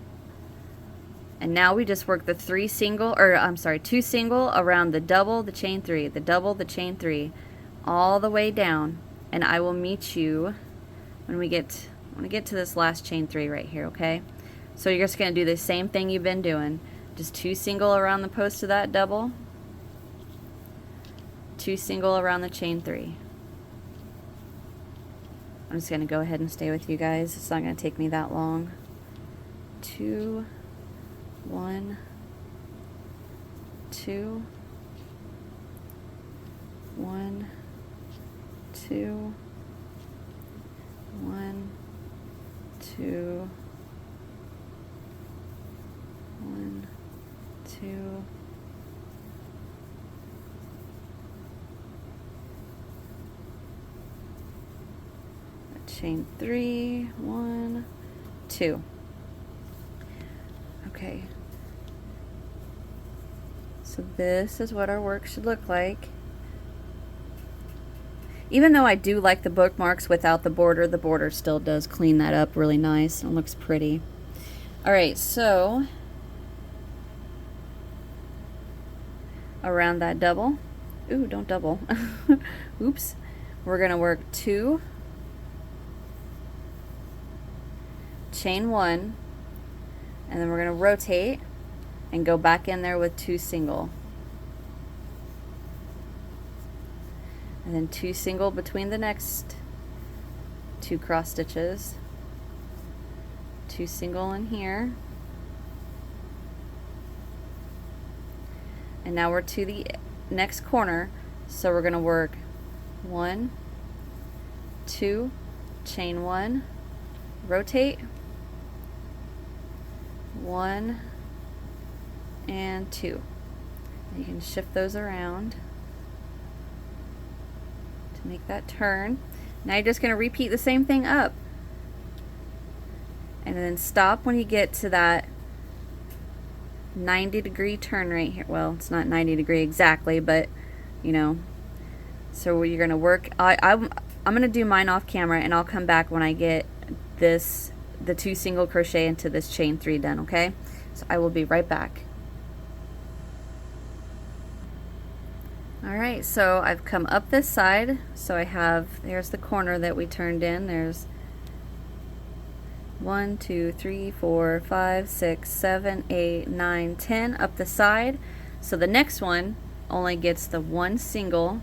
And now we just work the 2 single around the double, the chain 3, the double, the chain 3, all the way down. And I will meet you when we get to this last chain 3 right here, okay? So you're just going to do the same thing you've been doing. Just 2 single around the post of that double, 2 single around the chain 3. I'm just going to go ahead and stay with you guys. It's not going to take me that long. 2, 1, 2, 1, 2, 1, 2, 1, 2, chain 3, 1, 2. Okay, so this is what our work should look like. Even though I do like the bookmarks without the border still does clean that up really nice and looks pretty. Alright, so around that double, ooh, don't double, oops, we're going to work 2, chain 1, and then we're going to rotate and go back in there with 2 single. And then 2 single between the next 2 cross stitches. 2 single in here. And now we're to the next corner, so we're going to work 1, 2, chain 1, rotate, 1 and 2. You can shift those around to make that turn. Now you're just going to repeat the same thing up, and then stop when you get to that 90-degree turn right here. Well, it's not 90 degree exactly, but you know. So you're going to work. I'm going to do mine off camera, and I'll come back when I get the 2 single crochet into this chain 3 done, okay? So I will be right back. Alright, so I've come up this side, so there's the corner that we turned in. There's 1, 2, 3, 4, 5, 6, 7, 8, 9, 10 up the side. So the next one only gets the 1 single,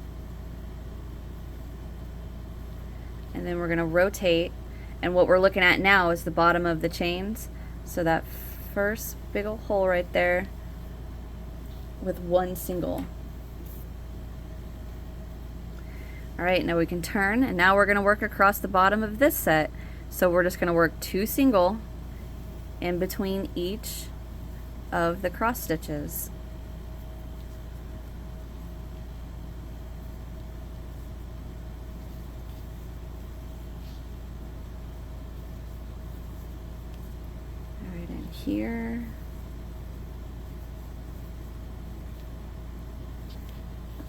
and then we're going to rotate. And what we're looking at now is the bottom of the chains. So that first big old hole right there with 1 single. Alright, now we can turn, and now we're going to work across the bottom of this set. So we're just going to work 2 single in between each of the cross stitches. Here,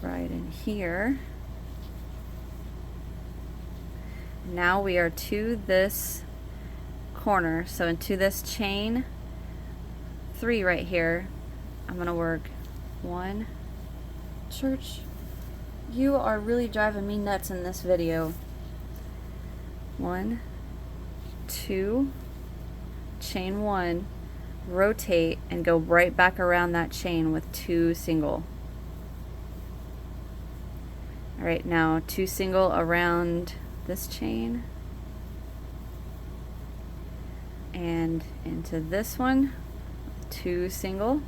right in here. Now we are to this corner, so into this chain 3 right here. I'm gonna work 1. Church, you are really driving me nuts in this video. 1, 2, chain 1, rotate and go right back around that chain with 2 single. All right, now 2 single around this chain and into this one, 2 single,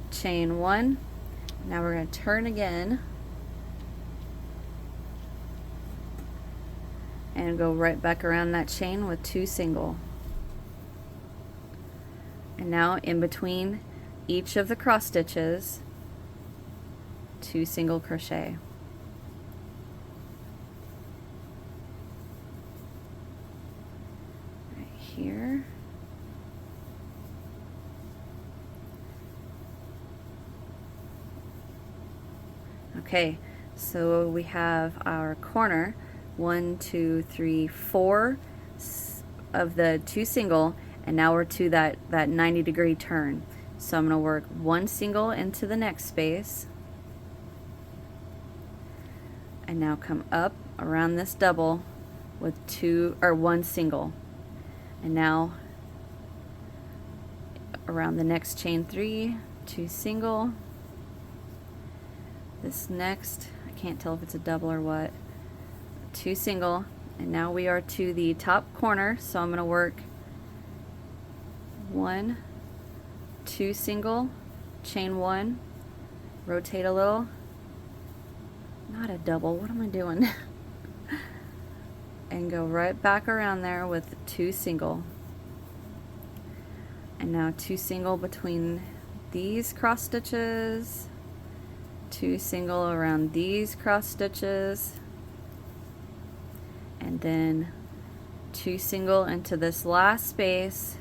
chain 1. Now we're going to turn again and go right back around that chain with 2 single. And now in between each of the cross stitches, 2 single crochet. Right here. Okay, so we have our corner, 1, 2, 3, 4 of the 2 single, and now we're to that 90-degree turn. So I'm going to work 1 single into the next space, and now come up around this double with 1 single, and now around the next chain 3, 2 single. This next, I can't tell if it's a double or what, 2 single, and now we are to the top corner, so I'm going to work 1, 2 single, chain 1, rotate a little, not a double, what am I doing? And go right back around there with 2 single. And now 2 single between these cross stitches, 2 single around these cross stitches, and then 2 single into this last space,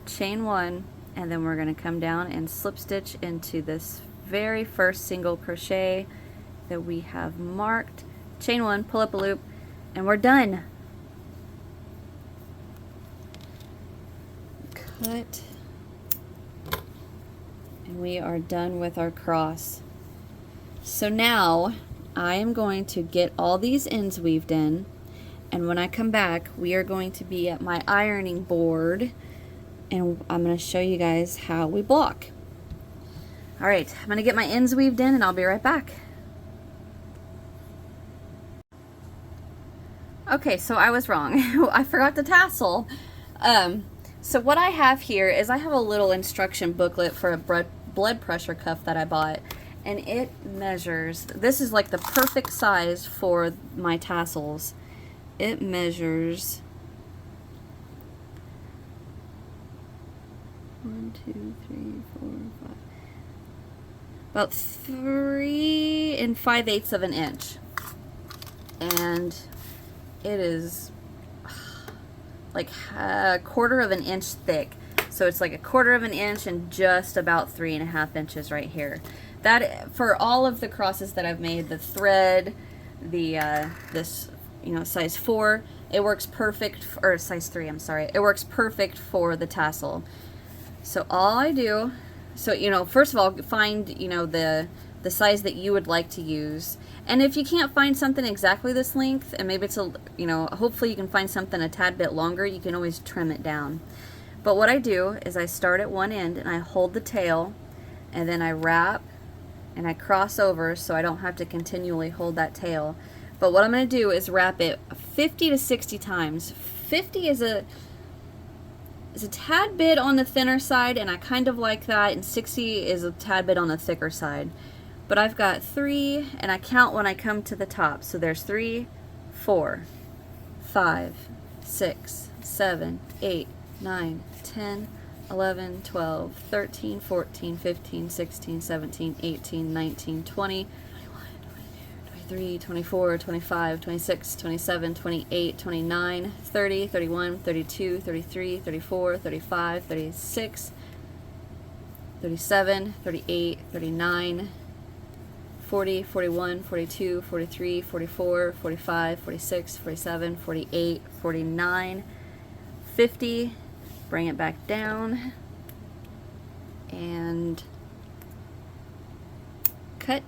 chain 1, and then we're going to come down and slip stitch into this very first single crochet that we have marked, chain 1, pull up a loop, and we're done. Cut. And we are done with our cross. So now I am going to get all these ends weaved in, and when I come back we are going to be at my ironing board, and I'm going to show you guys how we block. Alright, I'm going to get my ends weaved in and I'll be right back. Okay, so I was wrong. I forgot the tassel. So what I have here is I have a little instruction booklet for a blood pressure cuff that I bought, and it measures, this is like the perfect size for my tassels. It measures 1, 2, 3, 4, 5, about 3 5/8 of an inch, and it is like a 1/4 of an inch thick. So it's like a 1/4 of an inch and just about 3.5 inches right here. That, for all of the crosses that I've made, the thread, the this, you know, size 4, it works perfect, or size 3, I'm sorry, it works perfect for the tassel. So all I do, so, you know, first of all, find, you know, the size that you would like to use. And if you can't find something exactly this length, and maybe it's a, you know, hopefully you can find something a tad bit longer, you can always trim it down. But what I do is I start at one end and I hold the tail, and then I wrap and I cross over so I don't have to continually hold that tail. But what I'm going to do is wrap it 50 to 60 times. 50 is a tad bit on the thinner side, and I kind of like that, and 60 is a tad bit on the thicker side. But I've got 3, and I count when I come to the top. So there's 3, 4, 5, 6, 7, 8, 9, 10, 11, 12, 13, 14, 15, 16, 17, 18, 19, 20, 23, 24, 25, 26, 27, 28, 29, 30, 31, 32, 33, 34, 35, 36, 37, 38, 39, 40, 41, 42, 43, 44, 45, 46, 47, 48, 49, 50, bring it back down, and cut.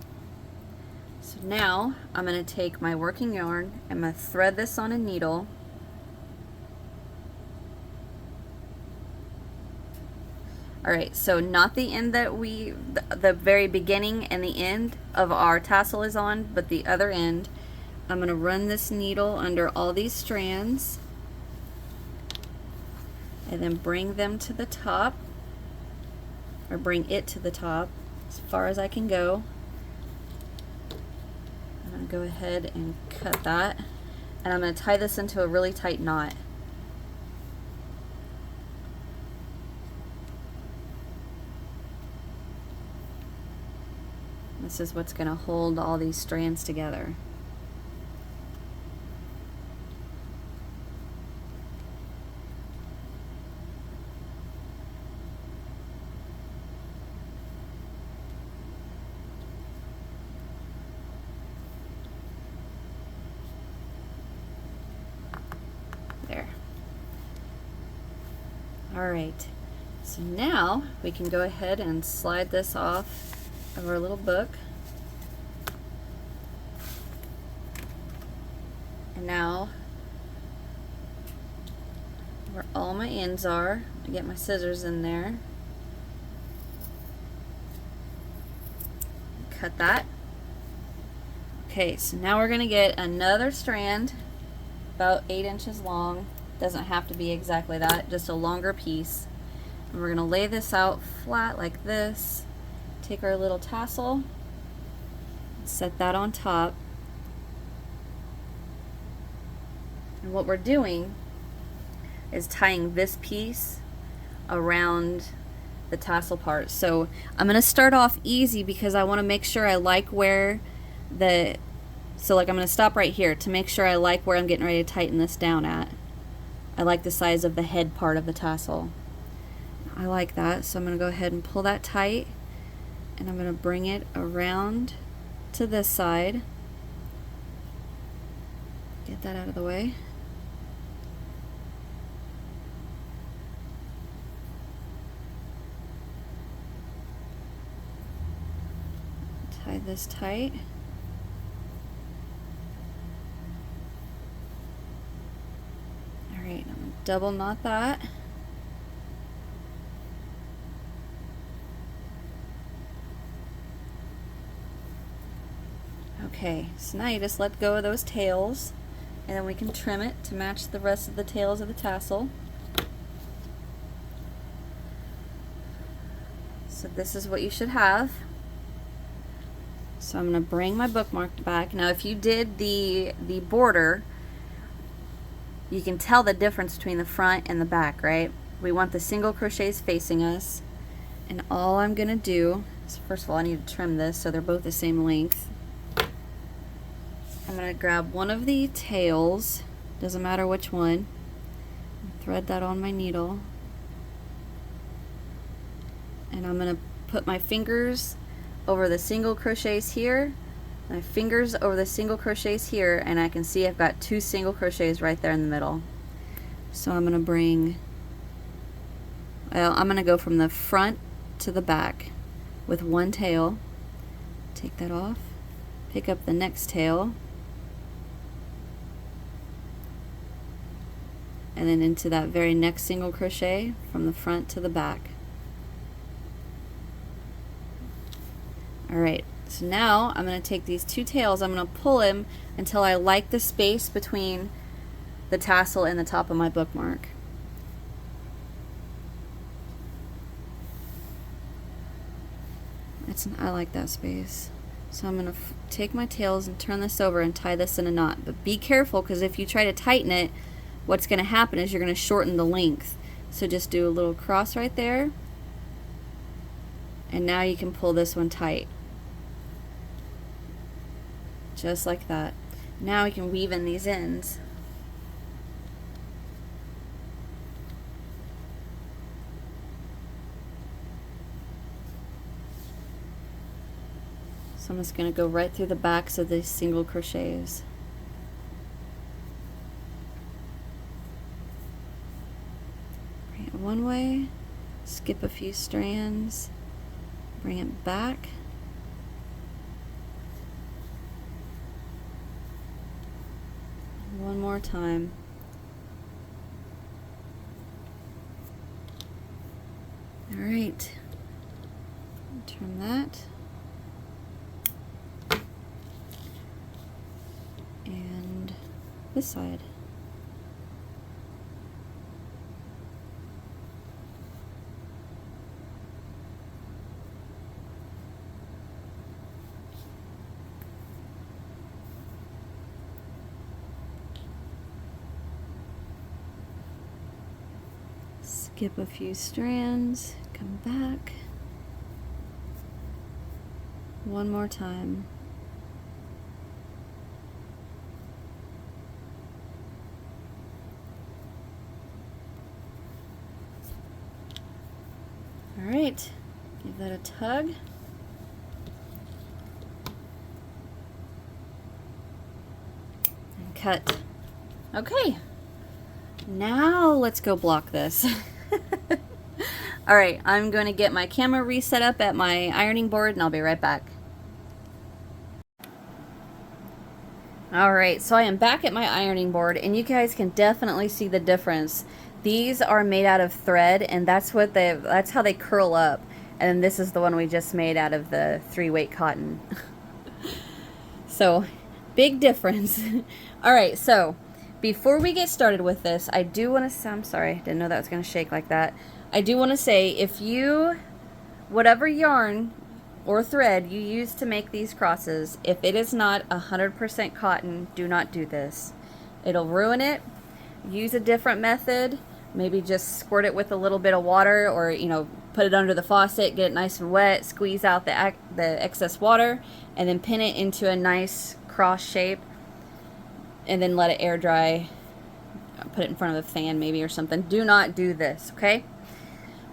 So now I'm going to take my working yarn, I'm going to thread this on a needle, Alright, so not the end that the very beginning and the end of our tassel is on, but the other end. I'm going to run this needle under all these strands and then bring them to the top, or bring it to the top as far as I can go. I'm going to go ahead and cut that, and I'm going to tie this into a really tight knot. This is what's going to hold all these strands together. There. All right. So now we can go ahead and slide this off of our little book. And now, where all my ends are, I get my scissors in there. Cut that. Okay, so now we're going to get another strand about 8 inches long. Doesn't have to be exactly that, just a longer piece. And we're going to lay this out flat like this. Take our little tassel, set that on top. And what we're doing is tying this piece around the tassel part. So I'm going to start off easy because I want to make sure I like where so like I'm going to stop right here to make sure I like where I'm getting ready to tighten this down at. I like the size of the head part of the tassel. I like that, so I'm going to go ahead and pull that tight, and I'm going to bring it around to this side. Get that out of the way. Tie this tight. Alright, I'm going to double knot that. Okay, so now you just let go of those tails, and then we can trim it to match the rest of the tails of the tassel. So this is what you should have. So I'm going to bring my bookmark back. Now if you did the border, you can tell the difference between the front and the back, right? We want the single crochets facing us, and all I'm going to do is, first of all, I need to trim this so they're both the same length. I'm going to grab one of the tails, doesn't matter which one, thread that on my needle, and I'm going to put my fingers over the single crochets here, my fingers over the single crochets here, and I can see I've got 2 single crochets right there in the middle. So I'm going to I'm going to go from the front to the back with one tail, take that off, pick up the next tail, and then into that very next single crochet from the front to the back. Alright, so now I'm going to take these 2 tails, I'm going to pull them until I like the space between the tassel and the top of my bookmark. I like that space. So I'm going to take my tails and turn this over and tie this in a knot. But be careful, because if you try to tighten it, what's going to happen is you're going to shorten the length. So just do a little cross right there, and now you can pull this one tight. Just like that. Now we can weave in these ends. So I'm just going to go right through the backs of these single crochets. Bring it one way, skip a few strands, bring it back, one more time. All right, turn that. And this side. Skip a few strands, come back. One more time. All right, give that a tug. And cut. Okay, now let's go block this. All right, I'm going to get my camera reset up at my ironing board and I'll be right back. All right, so I am back at my ironing board and you guys can definitely see the difference. These are made out of thread and that's how they curl up. And then this is the one we just made out of the 3-weight cotton. So, big difference. All right, so before we get started with this, I do want to, I'm sorry, didn't know that was going to shake like that. I do want to say, if you, whatever yarn or thread you use to make these crosses, if it is not 100% cotton, do not do this. It'll ruin it. Use a different method. Maybe just squirt it with a little bit of water, or put it under the faucet, get it nice and wet, squeeze out the excess water, and then pin it into a nice cross shape, and then let it air dry. Put it in front of a fan maybe or something. Do not do this, okay?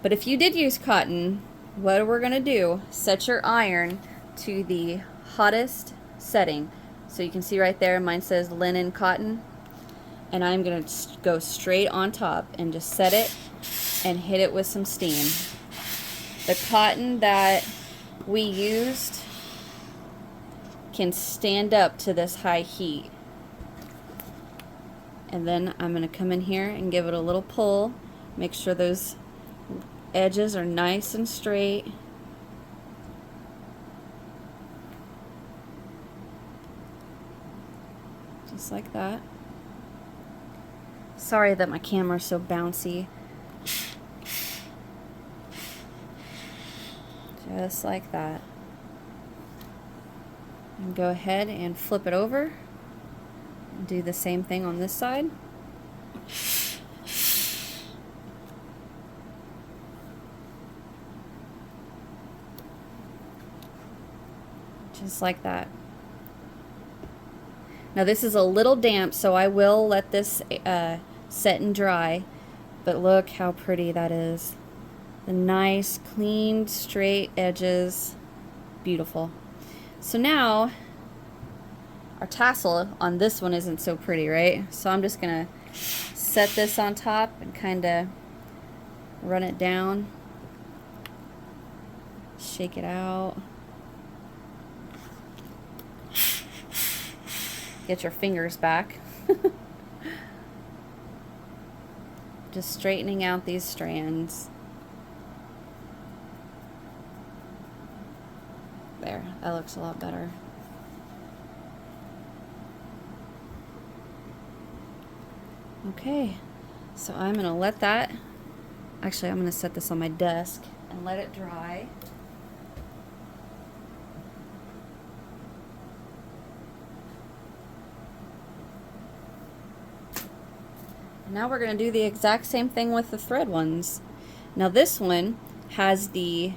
But if you did use cotton, what we're gonna do, set your iron to the hottest setting. So you can see right there, mine says linen cotton. And I'm gonna go straight on top and just set it and hit it with some steam. The cotton that we used can stand up to this high heat. And then I'm gonna come in here and give it a little pull. Make sure those edges are nice and straight. Just like that. Sorry that my camera's so bouncy. Just like that. And go ahead and flip it over. And do the same thing on this side. Just like that. Now this is a little damp, so I will let this set and dry, but look how pretty that is. The nice, clean, straight edges. Beautiful. So now, our tassel on this one isn't so pretty, right? So I'm just gonna set this on top and kinda run it down. Shake it out. Get your fingers back. Just straightening out these strands. There, that looks a lot better. Okay, so I'm going to let that, actually I'm going to set this on my desk and let it dry. Now we're going to do the exact same thing with the thread ones. Now this one has the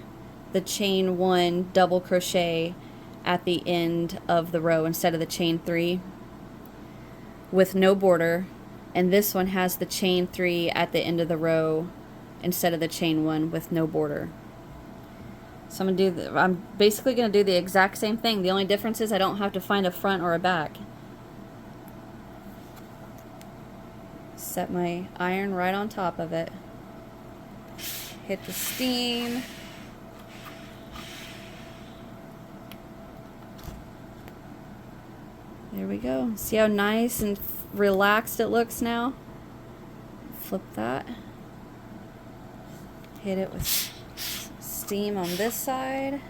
chain 1 double crochet at the end of the row instead of the chain 3 with no border, and this one has the chain 3 at the end of the row instead of the chain 1 with no border. So I'm basically going to do the exact same thing. The only difference is I don't have to find a front or a back. Set my iron right on top of it. Hit the steam. There we go. See how nice and relaxed it looks now? Flip that. Hit it with seam on this side.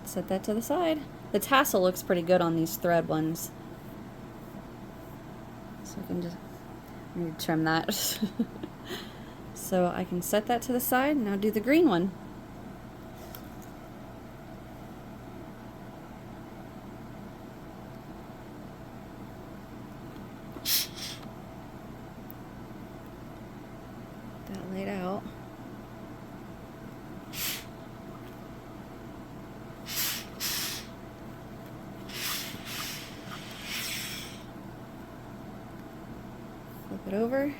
Set that to the side. The tassel looks pretty good on these thread ones. So I can just maybe trim that. So I can set that to the side. Now do the green one. That laid out. Flip it over.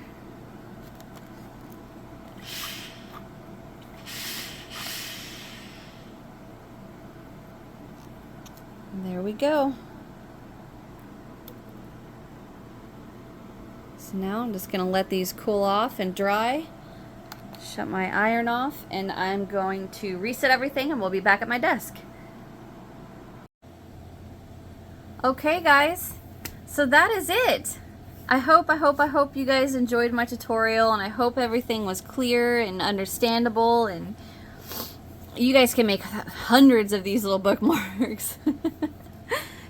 And there we go. So now I'm just going to let these cool off and dry. Shut my iron off, and I'm going to reset everything and we'll be back at my desk. Okay guys, so that is it. I hope you guys enjoyed my tutorial, and I hope everything was clear and understandable, and you guys can make hundreds of these little bookmarks.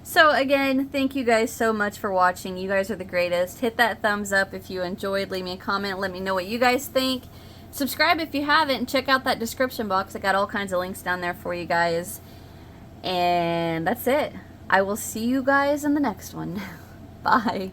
So again, thank you guys so much for watching. You guys are the greatest. Hit that thumbs up if you enjoyed. Leave me a comment. Let me know what you guys think. Subscribe if you haven't, and check out that description box. I got all kinds of links down there for you guys. And that's it. I will see you guys in the next one. Bye.